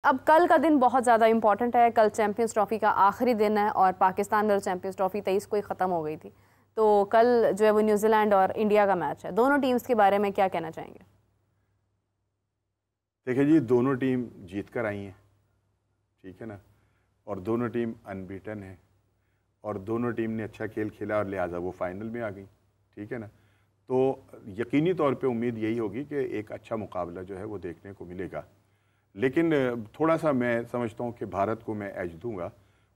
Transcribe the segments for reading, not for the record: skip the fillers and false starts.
अब कल का दिन बहुत ज़्यादा इंपॉर्टेंट है। कल चैंपियंस ट्रॉफी का आखिरी दिन है और पाकिस्तान में चैंपियंस ट्रॉफी 23 को ही ख़त्म हो गई थी। तो कल जो है वो न्यूजीलैंड और इंडिया का मैच है। दोनों टीम्स के बारे में क्या कहना चाहेंगे? देखिए जी, दोनों टीम जीत कर आई हैं, ठीक है ना, और दोनों टीम अनबीटन है और दोनों टीम ने अच्छा खेल खेला और लिहाजा वो फाइनल में आ गई, ठीक है ना। तो यकीनी तौर पे उम्मीद यही होगी कि एक अच्छा मुकाबला जो है वो देखने को मिलेगा। लेकिन थोड़ा सा मैं समझता हूँ कि भारत को मैं एज दूंगा।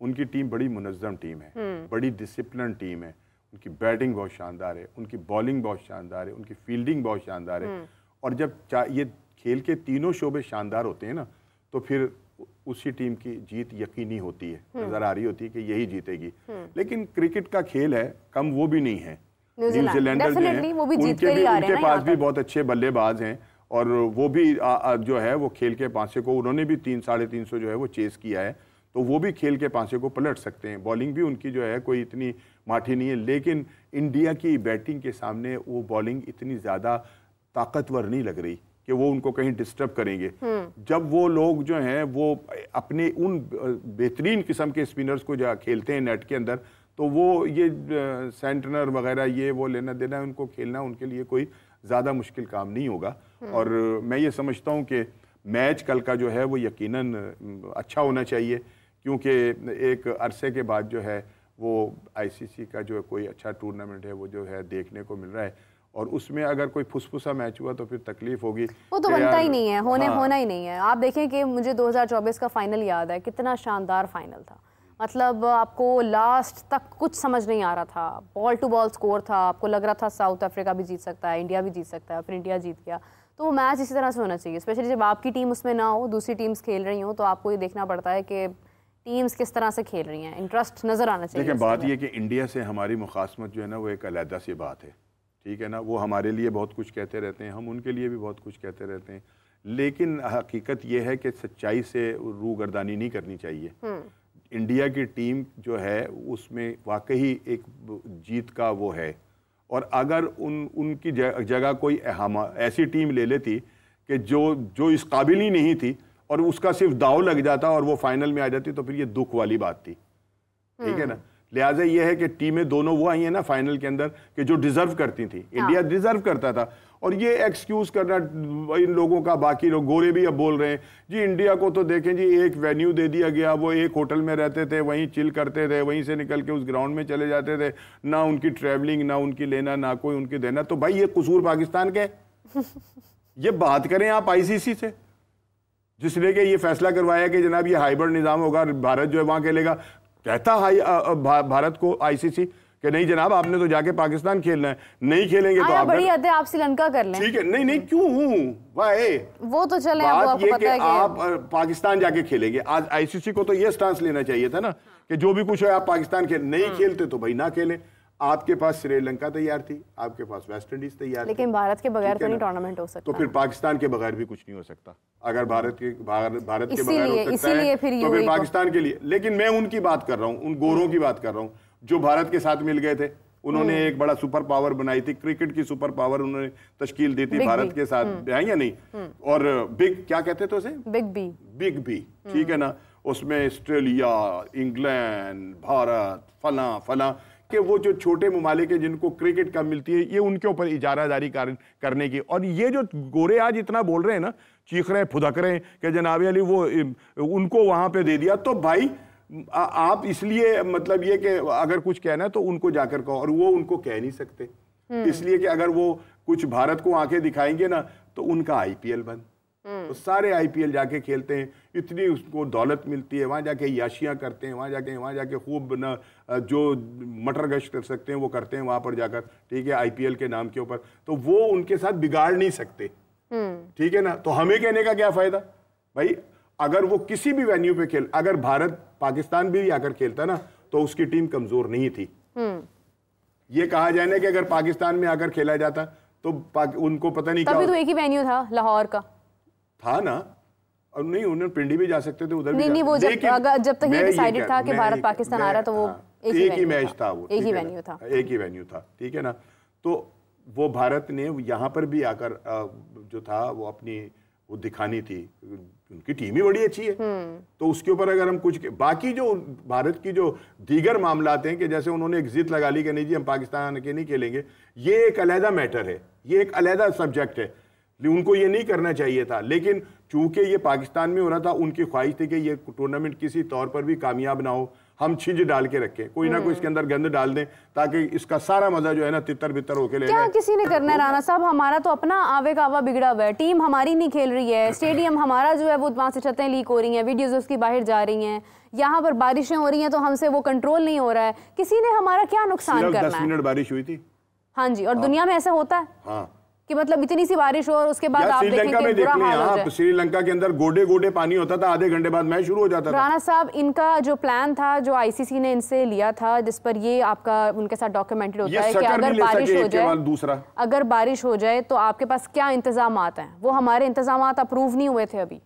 उनकी टीम बड़ी मुनज़्ज़म टीम है, बड़ी डिसिप्लिन टीम है, उनकी बैटिंग बहुत शानदार है, उनकी बॉलिंग बहुत शानदार है, उनकी फील्डिंग बहुत शानदार है। और जब ये खेल के तीनों शोबे शानदार होते हैं ना, तो फिर उसी टीम की जीत यकीनी होती है, नजर आ रही होती है कि यही जीतेगी। लेकिन क्रिकेट का खेल है, कम वो भी नहीं है। न्यूजीलैंडर जो है उनके पास भी बहुत अच्छे बल्लेबाज हैं और वो भी जो है वो खेल के पांचे को, उन्होंने भी 300-350 जो है वो चेस किया है, तो वो भी खेल के पांचे को पलट सकते हैं। बॉलिंग भी उनकी जो है कोई इतनी माठी नहीं है, लेकिन इंडिया की बैटिंग के सामने वो बॉलिंग इतनी ज़्यादा ताकतवर नहीं लग रही कि वो उनको कहीं डिस्टर्ब करेंगे। जब वो लोग जो हैं वो अपने उन बेहतरीन किस्म के स्पिनर्स को जो खेलते हैं नेट के अंदर, तो वो ये सेंटनर वगैरह ये वो लेना देना, उनको खेलना उनके लिए कोई ज़्यादा मुश्किल काम नहीं होगा। और मैं ये समझता हूँ कि मैच कल का जो है वो यकीनन अच्छा होना चाहिए, क्योंकि एक अरसे के बाद जो है वो आईसीसी का जो कोई अच्छा टूर्नामेंट है वो जो है देखने को मिल रहा है, और उसमें अगर कोई फुसफुसा मैच हुआ तो फिर तकलीफ होगी। वो तो बनता ही नहीं है, होना ही नहीं है। आप देखें कि मुझे 2024 का फाइनल याद है, कितना शानदार फाइनल था। मतलब आपको लास्ट तक कुछ समझ नहीं आ रहा था, बॉल टू बॉल स्कोर था, आपको लग रहा था साउथ अफ्रीका भी जीत सकता है, इंडिया भी जीत सकता है, फिर इंडिया जीत गया। तो वो मैच इसी तरह से होना चाहिए, स्पेशली जब आपकी टीम उसमें ना हो, दूसरी टीम्स खेल रही हो, तो आपको ये देखना पड़ता है कि टीम्स किस तरह से खेल रही हैं, इंटरेस्ट नज़र आना चाहिए। देखिए, बात ये कि इंडिया से हमारी मुखासमत जो है ना वो एक अलहदा सी बात है, ठीक है ना। वो हमारे लिए बहुत कुछ कहते रहते हैं, हम उनके लिए भी बहुत कुछ कहते रहते हैं, लेकिन हकीकत ये है कि सच्चाई से रूगर्दानी नहीं करनी चाहिए। इंडिया की टीम जो है उसमें वाकई एक जीत का वो है, और अगर उनकी जगह कोई ऐसी टीम ले लेती कि जो इस काबिल ही नहीं थी और उसका सिर्फ दाव लग जाता और वो फाइनल में आ जाती, तो फिर ये दुख वाली बात थी, ठीक है ना। लिहाजा ये है कि टीमें दोनों वो आई हैं ना फाइनल के अंदर कि जो डिजर्व करती थी। इंडिया डिजर्व करता था, और ये एक्सक्यूज करना इन लोगों का, बाकी लोग गोरे भी अब बोल रहे हैं जी इंडिया को तो देखें जी एक वेन्यू दे दिया गया, वो एक होटल में रहते थे, वहीं चिल करते थे, वहीं से निकल के उस ग्राउंड में चले जाते थे, ना उनकी ट्रैवलिंग, ना उनकी लेना, ना कोई उनकी देना। तो भाई ये कसूर पाकिस्तान के ये बात करें आप आईसीसी से, जिसने कि ये फैसला करवाया कि जनाब ये हाइब्रिड निज़ाम होगा, भारत जो है वहां खेलेगा। कहता भारत को आईसीसी कि नहीं जनाब आपने तो जाके पाकिस्तान खेलना है, नहीं खेलेंगे तो बड़ी हद है, आप श्रीलंका कर लें, ठीक है। नहीं क्यों वाहे वो तो चले, बात ये कि आप पाकिस्तान जाके खेलेंगे। आज आईसीसी को तो ये स्टांस लेना चाहिए था ना कि जो भी कुछ है आप पाकिस्तान खेल, नहीं खेलते तो भाई ना खेलें। आपके पास श्रीलंका तैयार थी, आपके पास वेस्ट इंडीज तैयार थी, लेकिन भारत के बगैर तो नहीं टूर्नामेंट हो सकता। तो फिर पाकिस्तान के बगैर भी कुछ नहीं हो सकता। अगर भारत के बगैर हो सकता है तो फिर पाकिस्तान के लिए। लेकिन मैं उनकी बात कर रहा हूँ, उन गोरों की बात कर रहा हूँ जो भारत के साथ मिल गए थे। उन्होंने एक बड़ा सुपर पावर बनाई थी, क्रिकेट की सुपर पावर उन्होंने तश्कील दी थी भारत के साथ, है या नहीं। और बिग क्या कहते थे उसे, बिग बी, ठीक है ना। उसमें ऑस्ट्रेलिया, इंग्लैंड, भारत, फला कि वो जो छोटे ममालिक है जिनको क्रिकेट कम मिलती है, ये उनके ऊपर इजारादारी करने की। और ये जो गोरे आज इतना बोल रहे हैं ना, चीख रहे हैं, फुदक रहे हैं कि जनाब अली वो उनको वहां पे दे दिया, तो भाई आप इसलिए मतलब ये कि अगर कुछ कहना है तो उनको जाकर कहो, और वो उनको कह नहीं सकते, इसलिए कि अगर वो कुछ भारत को आंखें दिखाएंगे ना तो उनका आईपीएल बंद। तो सारे आईपीएल जाके खेलते हैं, इतनी उसको दौलत मिलती है, वहां जाके याशियां करते हैं, वहां जाके खूब ना जो मटर गश्त कर सकते हैं वो करते हैं वहां पर जाकर, ठीक है, आईपीएल के नाम के ऊपर। तो वो उनके साथ बिगाड़ नहीं सकते, ठीक है ना। तो हमें कहने का क्या फायदा भाई, अगर वो किसी भी वेन्यू पे खेल, अगर भारत पाकिस्तान भी आकर खेलता ना तो उसकी टीम कमजोर नहीं थी। ये कहा जाए ना कि अगर पाकिस्तान में आकर खेला जाता तो उनको पता नहीं तभी तो एक ही वेन्यू था, लाहौर का था ना, और नहीं उन्होंने पिंडी भी जा सकते थे, उधर नहीं वो जब तक ये डिसाइडेड था कि भारत पाकिस्तान आ रहा तो वो एक ही मैच था, वो एक ही वेन्यू था, ठीक है ना। तो वो भारत ने यहाँ पर भी आकर जो था वो अपनी वो दिखानी थी, उनकी टीम ही बड़ी अच्छी है। तो उसके ऊपर अगर हम कुछ, बाकी जो भारत की जो दीगर मामलात हैं कि जैसे उन्होंने एक जिद लगा ली कि नहीं जी हम पाकिस्तान के नहीं खेलेंगे, ये एक अलहदा मैटर है, ये एक अलहदा सब्जेक्ट है, उनको ये नहीं करना चाहिए था। लेकिन चूंकि ये पाकिस्तान में हो रहा था, उनकी ख्वाहिश थी कि ये टूर्नामेंट किसी तौर पर भी कामयाब ना हो, हम छिंज डाल के रखें, कोई ना कोई इसके अंदर गंद डाल दें ताकि इसका सारा मजा जो है ना तितर बितर होके ले क्या जाए। किसी ने करना है राणा साहब? हमारा तो अपना आवे कावा बिगड़ा हुआ है, टीम हमारी नहीं खेल रही है, स्टेडियम हमारा जो है वो वहां से छतें लीक हो रही हैं, वीडियोज उसकी बाहर जा रही हैं, यहाँ पर बारिशें हो रही हैं तो हमसे वो कंट्रोल नहीं हो रहा है। किसी ने हमारा क्या नुकसान करना है? 10 मिनट बारिश हुई थी। हाँ जी, और दुनिया में ऐसा होता है हाँ कि मतलब इतनी सी बारिश हो और उसके बाद आप श्रीलंका में बुरा देख हाल हो लें, जाए। श्रीलंका के अंदर गोडे गोडे पानी होता था, आधे घंटे बाद मैच शुरू हो जाता था। राणा साहब, इनका जो प्लान था, जो आईसीसी ने इनसे लिया था, जिस पर ये आपका उनके साथ डॉक्यूमेंटेड होता है कि अगर बारिश हो जाए, दूसरा अगर बारिश हो जाए तो आपके पास क्या इंतजामात हैं, वो हमारे इंतजामात अप्रूव नहीं हुए थे अभी।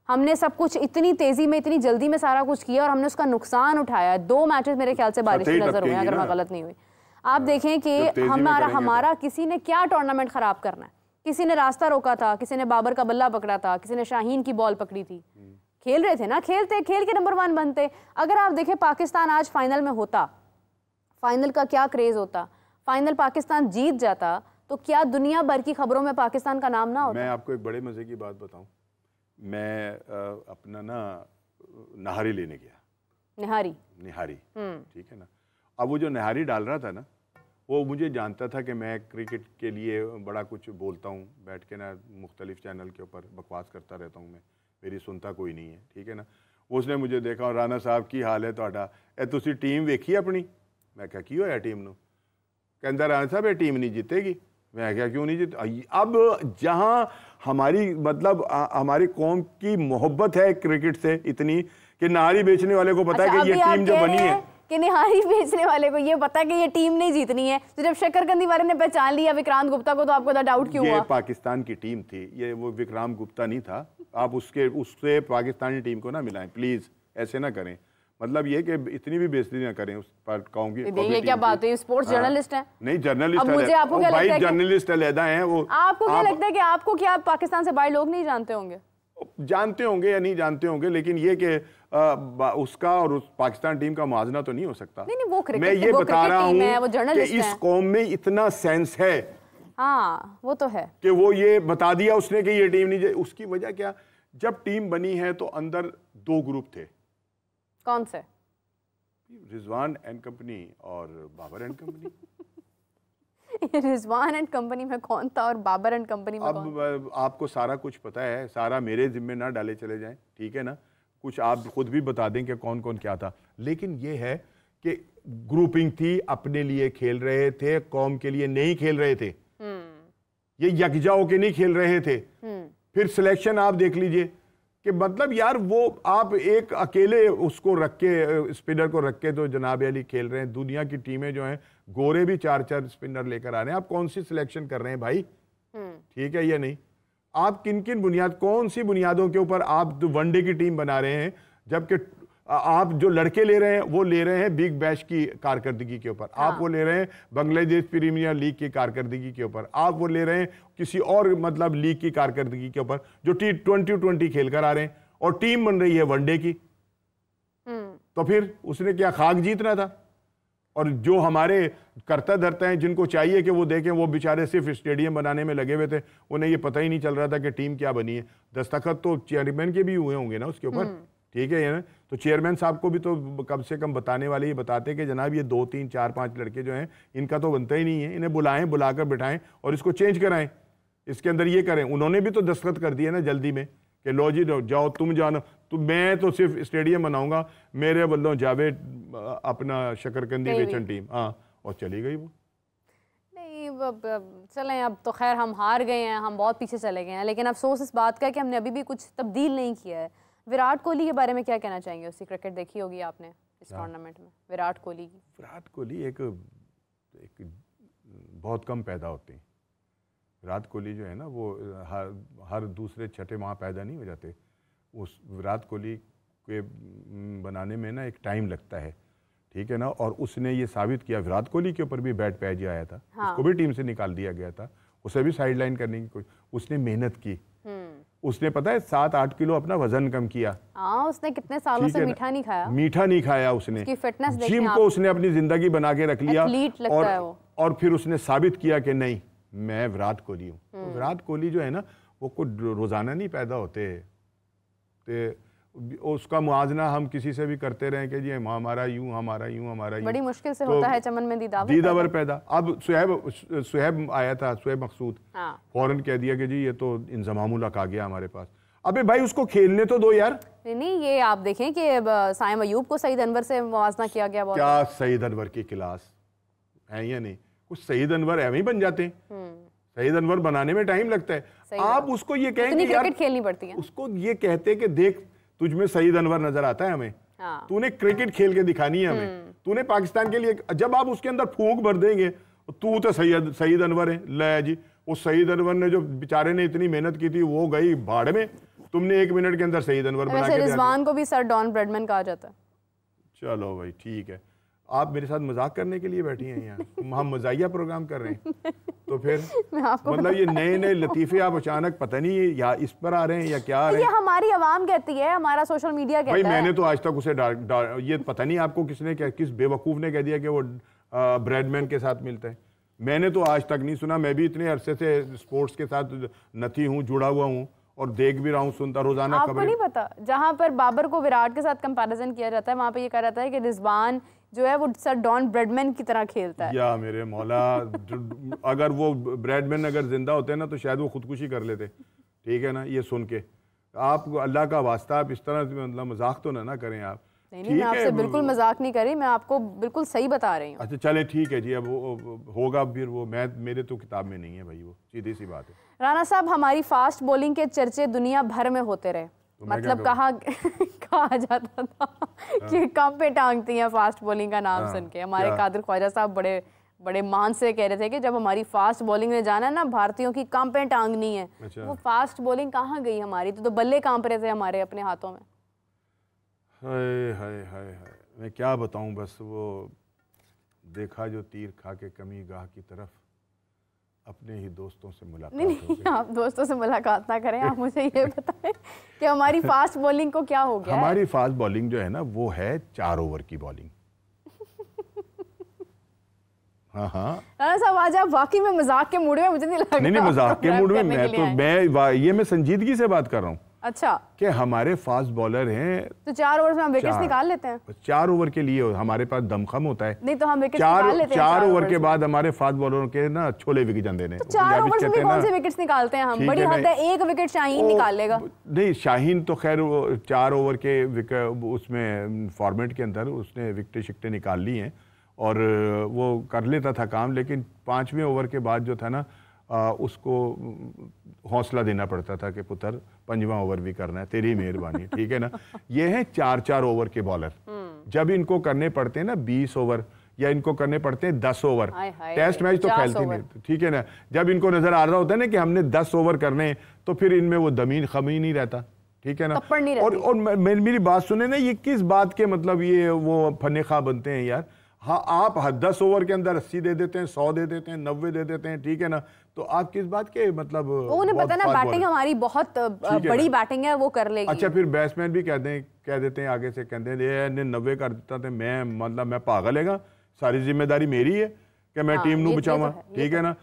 हमने सब कुछ इतनी तेजी में, इतनी जल्दी में सारा कुछ किया और हमने उसका नुकसान उठाया। 2 मैचेस मेरे ख्याल से बारिश की नजर हुए, अगर मैं गलत नहीं हुई। आप देखें कि हमारा किसी ने क्या टूर्नामेंट खराब करना है। किसी ने रास्ता रोका था, किसी ने बाबर का बल्ला पकड़ा था, किसी ने शाहीन की बॉल पकड़ी थी। खेल रहे थे ना, खेल के नंबर 1 बनते। अगर आप देखें पाकिस्तान आज फाइनल में होता, फाइनल का क्या क्रेज होता, फाइनल पाकिस्तान जीत जाता तो क्या दुनिया भर की खबरों में पाकिस्तान का नाम ना होता? मैं आपको एक बड़े मजे की बात बताऊं, मैं अपना ना नहारी लेने गया। निहारी ठीक है ना। अब वो जो निहारी डाल रहा था ना, वो मुझे जानता था कि मैं क्रिकेट के लिए बड़ा कुछ बोलता हूँ, बैठ के ना मुख्तलिफ चैनल के ऊपर बकवास करता रहता हूँ, मैं मेरी सुनता कोई नहीं है, ठीक है ना। उसने मुझे देखा और राणा साहब की हाल है ਤੁਹਾਡਾ, ए तुसी टीम वेखी अपनी? मैं क्या की होया टीम नू? कहता राणा साहब ये टीम नहीं जीतेगी। मैं क्या क्यों नहीं जीत? अब जहाँ हमारी मतलब हमारी कौम की मोहब्बत है क्रिकेट से इतनी कि नारी बेचने वाले को पता है कि ये टीम जो बनी है, कि निहारी बेचने वाले को ये पता है कि ये टीम नहीं जीतनी है। तो जब शकरकंदी वाले ने पहचान लिया विक्रांत गुप्ता को, तो आपको डाउट क्यों हुआ? ये पाकिस्तान की टीम थी, ये वो विक्रांत गुप्ता नहीं था। आप उससे पाकिस्तानी टीम को ना मिलाएं प्लीज, ऐसे ना करें। मतलब ये कि इतनी भी बेइज्जती ना करें उस पर कौम की। ये क्या बात है, स्पोर्ट्स जर्नलिस्ट है। नहीं जर्नलिस्ट है, मुझे आपको क्या लगता है जर्नलिस्ट अलहदा हैं वो। आपको क्या लगता है कि आपको क्या पाकिस्तान से बाहर लोग नहीं जानते होंगे? जानते होंगे या नहीं जानते होंगे, लेकिन ये कि उसका और उस पाकिस्तान टीम का मुआवजा तो नहीं हो सकता। नहीं, वो मैं ये बता रहा हूँ कि इस है। कौम में इतना सेंस है। हाँ वो तो है कि वो ये बता दिया उसने कि ये टीम नहीं। उसकी वजह क्या, जब टीम बनी है तो अंदर 2 ग्रुप थे। कौन से? रिजवान एंड कंपनी और Babar and company. Rizwan and company में कौन था और बाबर एंड कंपनी में कौन? अब आपको सारा कुछ पता है, सारा मेरे जिम्मे ना डाले चले जाएं, ठीक है ना। कुछ आप खुद भी बता दें कि कौन कौन क्या था, लेकिन ये है कि ग्रुपिंग थी, अपने लिए खेल रहे थे, कौम के लिए नहीं खेल रहे थे। ये यकजा होके नहीं खेल रहे थे। फिर सिलेक्शन आप देख लीजिए कि मतलब यार वो आप एक अकेले उसको रख के, स्पिनर को रख के तो जनाब अली खेल रहे हैं। दुनिया की टीमें जो हैं गोरे भी 4-4 स्पिनर लेकर आ रहे हैं। आप कौन सी सिलेक्शन कर रहे हैं भाई? ठीक है या नहीं? आप किन किन बुनियाद, कौन सी बुनियादों के ऊपर आप वनडे की टीम बना रहे हैं, जबकि आप जो लड़के ले रहे हैं वो ले रहे हैं बिग बैश की कारकर्दगी के ऊपर। आप वो ले रहे हैं बांग्लादेश प्रीमियर लीग की कारकर्दगी के ऊपर। आप वो ले रहे हैं किसी और मतलब लीग की कारकर्दगी के ऊपर जो T20 खेल कर आ रहे हैं, और टीम बन रही है वनडे की। तो फिर उसने क्या खाक जीतना था? और जो हमारे करता धरता हैं जिनको चाहिए कि वो देखें, वो बेचारे सिर्फ स्टेडियम बनाने में लगे हुए थे, उन्हें ये पता ही नहीं चल रहा था कि टीम क्या बनी है। दस्तखत तो चेयरमैन के भी हुए होंगे ना उसके ऊपर, ठीक है ना। तो चेयरमैन साहब को भी तो कम से कम बताने वाले ही बताते कि जनाब ये 2, 3, 4, 5 लड़के जो हैं इनका तो बनता ही नहीं है, इन्हें बुलाएं, बुलाकर बिठाएं और इसको चेंज कराएं, इसके अंदर ये करें। उन्होंने भी तो दस्तखत कर दिए ना जल्दी में कि लो जी जाओ, तुम जानो, तो मैं तो सिर्फ स्टेडियम बनाऊंगा, मेरे बल्लों जावे अपना शकरकंदी बेचन टीम। हाँ, और चली गई वो। नहीं चलें, अब तो खैर हम हार गए हैं, हम बहुत पीछे चले गए हैं, लेकिन अफसोस इस बात का है कि हमने अभी भी कुछ तब्दील नहीं किया है। विराट कोहली के बारे में क्या कहना चाहेंगे? उसकी क्रिकेट देखी होगी आपने इस टूर्नामेंट में, विराट कोहली की। विराट कोहली एक बहुत कम पैदा होते हैं। विराट कोहली जो है ना वो हर दूसरे छठे माह पैदा नहीं हो जाते। उस विराट कोहली के बनाने में ना एक टाइम लगता है, ठीक है ना। और उसने ये साबित किया, विराट कोहली के ऊपर भी बैड पैच आया था। हाँ। उसको भी टीम से निकाल दिया गया था, उसे भी साइडलाइन करने की कोशिश, उसने मेहनत की। उसने पता है 7-8 किलो अपना वजन कम किया। हाँ, उसने कितने सालों से मीठा नहीं खाया। मीठा नहीं खाया उसने, फिटनेस जिम को उसने अपनी जिंदगी बना के रख लिया। लगता है वो। और फिर उसने साबित किया कि नहीं, मैं विराट कोहली हूँ। तो विराट कोहली जो है ना, वो कुछ रोजाना नहीं पैदा होते, तो उसका मुआवजना हम किसी से भी करते रहे कि जी हमारा यूं, हमारा यूं, हमारा यूं, बड़ी मुश्किल से होता है चमन में दीदावर पैदा। अब सुहैब आया था, सुहैब मकसूद, फौरन कह दिया कि जी ये तो इंजमामुल हक आ गया हमारे पास। अबे भाई उसको खेलने तो दो यार। नहीं, ये आप देखें कि साइम अयूब को सईद अनवर से मुवाजना किया गया। क्या सईद अनवर की क्लास है या नहीं? कुछ सईद अनवर ऐਵੇਂ ही बन जाते हैं। सईद अनवर बनाने में टाइम लगता है। आप उसको ये कहेंगे यार क्रिकेट खेलनी पड़ती है, उसको ये कहते कि देख तुझ में सईद अनवर नजर आता है हमें। तूने क्रिकेट खेल के दिखानी है हमें, तूने पाकिस्तान के लिए। जब आप उसके अंदर फूंक भर देंगे तू तो सईद अनवर है, ले जी वो सईद अनवर ने जो बेचारे ने इतनी मेहनत की थी वो गई भाड़ में। तुमने 1 मिनट के अंदर सईद अनवर बना के रिजवान को भी सर डॉन ब्रैडमैन कहा जाता है। चलो भाई ठीक है, आप मेरे साथ मजाक करने के लिए बैठी हैं यहाँ, हम मजाहिया प्रोग्राम कर रहे हैं। तो फिर मतलब ये नए नए लतीफे आप अचानक पता नहीं या इस पर आ रहे हैं या क्या आ रहे हैं। ये हमारी आवाम कहती है, हमारा सोशल मीडिया कहता है। भाई मैंने तो आज तक उसे ये पता नहीं आपको किसने किस बेवकूफ ने कह दिया कि वो ब्रैडमैन के साथ मिलता है। मैंने तो आज तक नहीं सुना। मैं भी इतने अरसे से स्पोर्ट्स के साथ नथी हूँ, जुड़ा हुआ हूँ और देख भी रहा हूँ, सुनता रोजाना खबरें। आपको नहीं पता, जहाँ पर बाबर को विराट के साथ कंपैरिजन किया जाता है वहाँ पे ये कहा जाता है कि रिजवान जो है वो सर डॉन ब्रैडमैन की तरह खेलता है। या मेरे मौला, अगर वो ब्रैडमैन अगर जिंदा होते ना तो शायद वो खुदकुशी कर लेते। ठीक है ना, ये सुन के आप अल्लाह का वास्ता आप इस तरह मतलब मजाक तो ना करें आप। नहीं, मैं आपसे बिल्कुल मजाक नहीं करी, मैं आपको बिल्कुल सही बता रही हूँ। अच्छा चले ठीक है जी, अब वो होगा फिर वो मेरे तो किताब में नहीं है भाई, वो सीधी सी बात है। राना साहब, हमारी फास्ट बॉलिंग के चर्चे दुनिया भर में होते रहे, तो मतलब कहा जाता था कि कम पे टांगती हैं फास्ट बॉलिंग का नाम सुन के। हमारे कादिर ख्वाजा साहब बड़े मान से कह रहे थे कि जब हमारी फास्ट बॉलिंग में जाना है ना, भारतीयों की कम पे टांगनी है। वो फास्ट बॉलिंग कहाँ गई हमारी? तो बल्ले कांप रहे थे हमारे अपने हाथों में। हाय हाय हाय हाय, मैं क्या बताऊं, बस वो देखा जो तीर खा के कमी गाह की तरफ, अपने ही दोस्तों से मुलाकात। नहीं, आप दोस्तों से मुलाकात ना करें, आप मुझे ये बताएं कि हमारी फास्ट बॉलिंग को क्या हो गया। हमारी फास्ट बॉलिंग जो है ना वो है 4 ओवर की बॉलिंग। हाँ साहब, आज आप वाकई में मजाक के मूड में, मुझे नहीं लग रहा। नहीं मजाक के मूड में मैं संजीदगी से बात कर रहा हूँ। अच्छा, कि हमारे फास्ट बॉलर हैं तो 4 ओवर में हम विकेट्स निकाल लेते हैं। 4 ओवर के लिए हमारे पास दमखम होता है। नहीं तो हम विकेट्स निकाल लेते हैं। 4 ओवर के बाद हमारे फास्ट बॉलरों के ना छोले विकेट जाते हैं। 4 ओवर में कौन से विकेट्स निकालते हैं हम? बड़ी हद है, 1 विकेट शाहीन निकाल लेगा। नहीं, शाहीन तो खैर 4 ओवर के उसमें फॉर्मेट के अंदर उसने विकेटें शिकटें निकाल ली हैं और वो कर लेता था काम, लेकिन 5वें ओवर के बाद जो था ना उसको हौसला देना पड़ता था कि पुत्र 5वां ओवर भी करना है, तेरी मेहरबानी। ठीक है ना, ये हैं 4-4 ओवर के बॉलर। जब इनको करने पड़ते हैं ना 20 ओवर या इनको करने पड़ते हैं 10 ओवर, टेस्ट मैच तो खेलते नहीं। ठीक है ना, जब इनको नजर आ रहा होता है ना कि हमने 10 ओवर करने हैं तो फिर इनमें वो दमीन खमी नहीं रहता। ठीक है ना, और मेरी बात सुने ना, ये किस बात के मतलब ये वो फने खा बनते हैं यार। हाँ, आप 10 ओवर के अंदर 80 दे देते हैं, 100 दे देते हैं, 90 दे देते हैं। ठीक है ना, तो आप किस बात के मतलब उन्हें पता ना बैटिंग हमारी बहुत बड़ी बैटिंग है, वो कर लेगी। अच्छा, फिर बैट्समैन भी कह देते हैं आगे से, कहते हैं ये 90 कर देता था, मैं मतलब मैं पागल है, सारी जिम्मेदारी मेरी है कि मैं टीम नू बचाऊंगा। ठीक है ना,